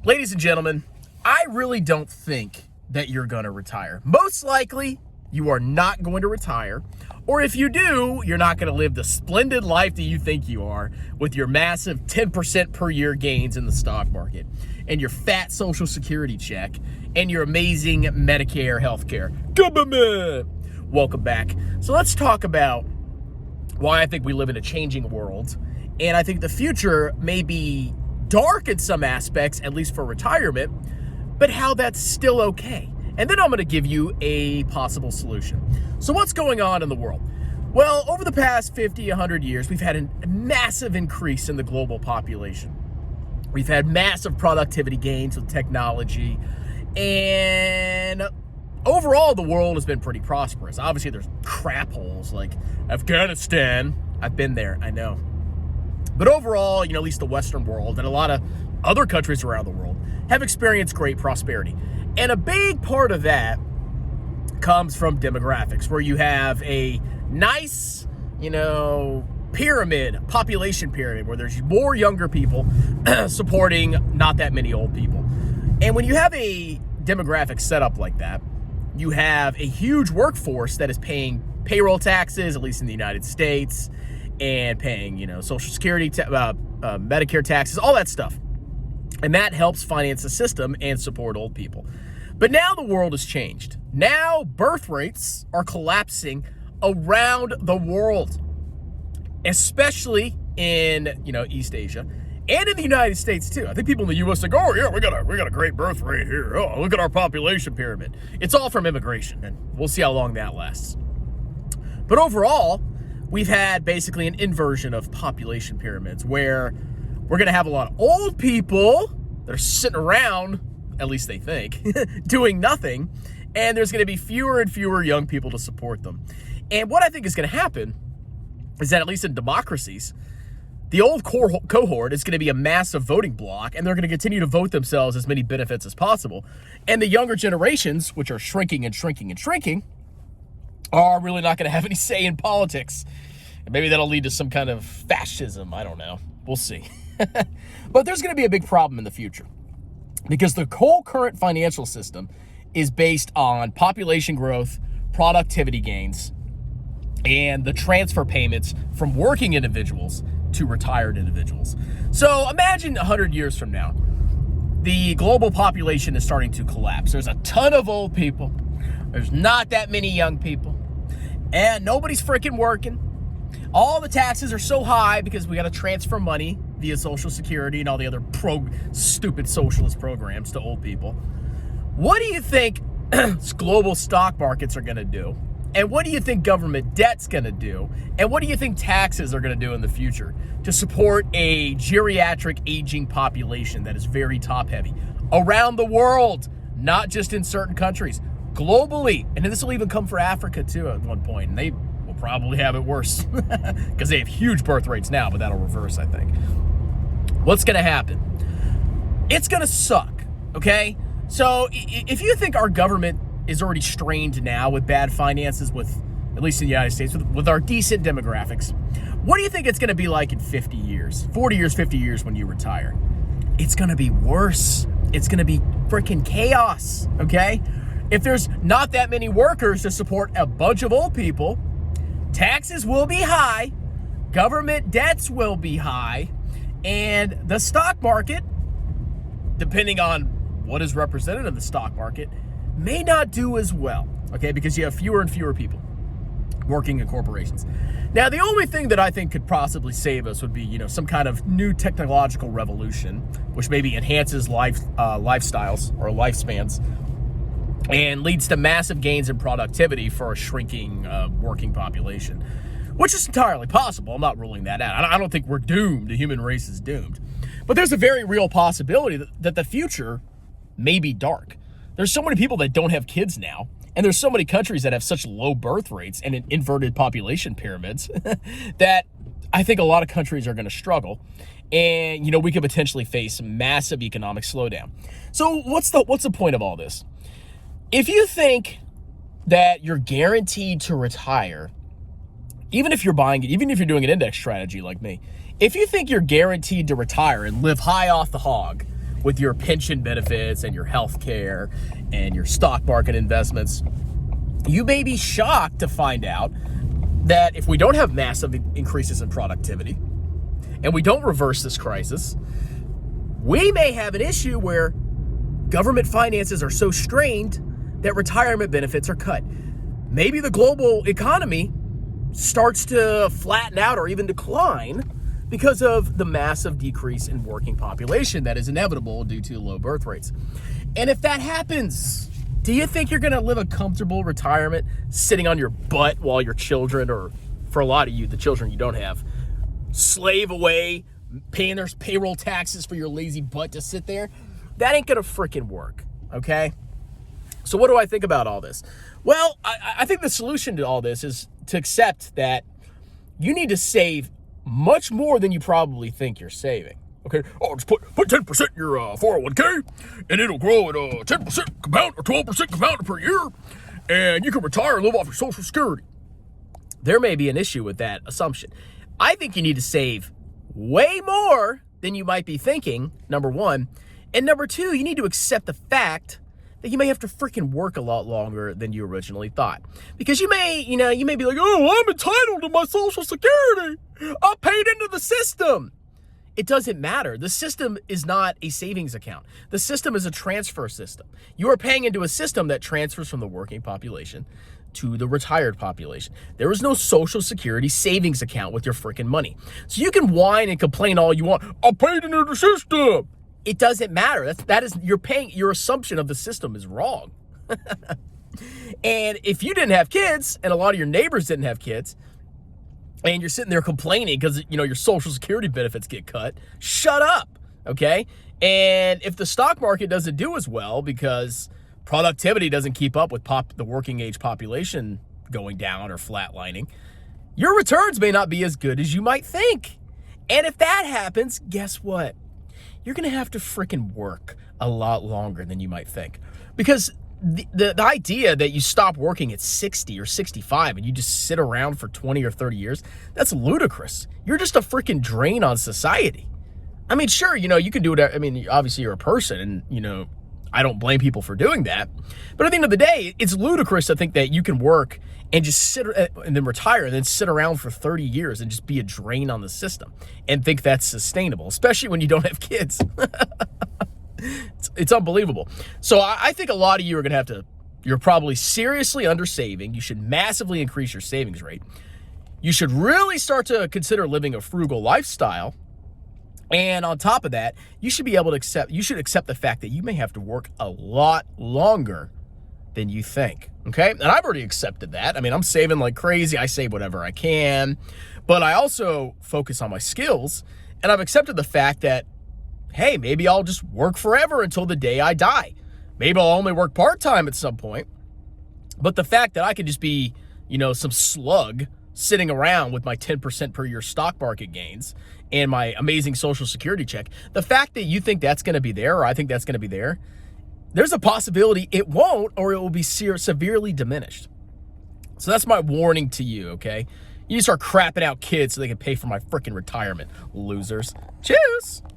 Ladies and gentlemen, I really don't think that you're going to retire. Most likely, you are not going to retire. Or if you do, you're not going to live the splendid life that you think you are with your massive 10% per year gains in the stock market and your fat Social Security check and your amazing Medicare healthcare. Government! Welcome back. So let's talk about why I think we live in a changing world. And I think the future may be dark in some aspects, at least for retirement, but how that's still okay. And then I'm going to give you a possible solution. So what's going on in the world? Well, over the past 50, 100 years, we've had a massive increase in the global population. We've had massive productivity gains with technology, and overall, the world has been pretty prosperous. Obviously, there's crap holes like Afghanistan. I've been there, I know. But overall, at least the Western world and a lot of other countries around the world have experienced great prosperity. And a big part of that comes from demographics, where you have a nice, pyramid, population pyramid, where there's more younger people supporting not that many old people. And when you have a demographic setup like that, you have a huge workforce that is paying payroll taxes, at least in the United States, and paying, Social Security, Medicare taxes, all that stuff. And that helps finance the system and support old people. But now the world has changed. Now birth rates are collapsing around the world, especially in, East Asia and in the United States too. I think people in the U.S. think, oh yeah, we got a great birth rate here. Oh, look at our population pyramid. It's all from immigration, and we'll see how long that lasts. But overall, we've had basically an inversion of population pyramids, where we're going to have a lot of old people that are sitting around, at least they think, doing nothing, and there's going to be fewer and fewer young people to support them. And what I think is going to happen is that, at least in democracies, the old cohort is going to be a massive voting bloc, and they're going to continue to vote themselves as many benefits as possible. And the younger generations, which are shrinking and shrinking and shrinking, are really not going to have any say in politics. And maybe that'll lead to some kind of fascism. I don't know. We'll see. But there's going to be a big problem in the future, because the whole current financial system is based on population growth, productivity gains, and the transfer payments from working individuals to retired individuals. So imagine 100 years from now, the global population is starting to collapse. There's a ton of old people. There's not that many young people, and nobody's freaking working. All the taxes are so high because we got to transfer money via Social Security and all the other stupid socialist programs to old people. What do you think global stock markets are going to do? And what do you think government debt's going to do? And what do you think taxes are going to do in the future to support a geriatric aging population that is very top heavy around the world, not just in certain countries? Globally, and this will even come for Africa too at one point, and they will probably have it worse because they have huge birth rates now, but that'll reverse, I think. What's going to happen? It's going to suck, okay? So if you think our government is already strained now with bad finances, with, at least in the United States, with our decent demographics, what do you think it's going to be like in 50 years, 40 years, 50 years when you retire? It's going to be worse. It's going to be freaking chaos, okay? If there's not that many workers to support a bunch of old people, taxes will be high, government debts will be high, and the stock market, depending on what is represented in the stock market, may not do as well, okay? Because you have fewer and fewer people working in corporations. Now, the only thing that I think could possibly save us would be, some kind of new technological revolution, which maybe enhances lifestyles or lifespans, and leads to massive gains in productivity for a shrinking working population, which is entirely possible. I'm not ruling that out. I don't think we're doomed. The human race is doomed. But there's a very real possibility that the future may be dark. There's so many people that don't have kids now, and there's so many countries that have such low birth rates and inverted population pyramids that I think a lot of countries are going to struggle. And, we could potentially face massive economic slowdown. So what's the point of all this? If you think that you're guaranteed to retire, even if you're doing an index strategy like me, if you think you're guaranteed to retire and live high off the hog with your pension benefits and your health care and your stock market investments, you may be shocked to find out that if we don't have massive increases in productivity and we don't reverse this crisis, we may have an issue where government finances are so strained that retirement benefits are cut. Maybe the global economy starts to flatten out or even decline because of the massive decrease in working population that is inevitable due to low birth rates. And if that happens, do you think you're going to live a comfortable retirement sitting on your butt while your children, or for a lot of you, the children you don't have, slave away, paying their payroll taxes for your lazy butt to sit there? That ain't going to freaking work, okay? So what do I think about all this? Well, I think the solution to all this is to accept that you need to save much more than you probably think you're saving. Okay, just put 10% in your 401k, and it'll grow at 10% compound or 12% compounded per year, and you can retire and live off your Social Security. There may be an issue with that assumption. I think you need to save way more than you might be thinking, number one. And number two, you need to accept the fact that you may have to freaking work a lot longer than you originally thought. Because you may be like, oh, I'm entitled to my Social Security. I'm paid into the system. It doesn't matter. The system is not a savings account. The system is a transfer system. You are paying into a system that transfers from the working population to the retired population. There is no Social Security savings account with your freaking money. So you can whine and complain all you want. I'm paid into the system. It doesn't matter. Your assumption of the system is wrong. And if you didn't have kids, and a lot of your neighbors didn't have kids, and you're sitting there complaining because your Social Security benefits get cut, shut up, okay? And if the stock market doesn't do as well because productivity doesn't keep up with the working age population going down or flatlining, your returns may not be as good as you might think. And if that happens, guess what? You're going to have to freaking work a lot longer than you might think. Because the idea that you stop working at 60 or 65 and you just sit around for 20 or 30 years, that's ludicrous. You're just a freaking drain on society. I mean, sure, you can do it. I mean, obviously you're a person and, I don't blame people for doing that. But at the end of the day, it's ludicrous to think that you can work and just sit and then retire and then sit around for 30 years and just be a drain on the system and think that's sustainable, especially when you don't have kids. It's unbelievable. So I think a lot of you are going to have to, you're probably seriously undersaving. You should massively increase your savings rate. You should really start to consider living a frugal lifestyle. And on top of that, you should accept the fact that you may have to work a lot longer than you think, okay? And I've already accepted that. I mean, I'm saving like crazy. I save whatever I can, but I also focus on my skills, and I've accepted the fact that, hey, maybe I'll just work forever until the day I die. Maybe I'll only work part-time at some point, but the fact that I could just be, some slug sitting around with my 10% per year stock market gains and my amazing Social Security check, the fact that you think that's going to be there, or I think that's going to be there, there's a possibility it won't, or it will be severely diminished. So that's my warning to you, okay? You start crapping out kids so they can pay for my freaking retirement, losers. Cheers!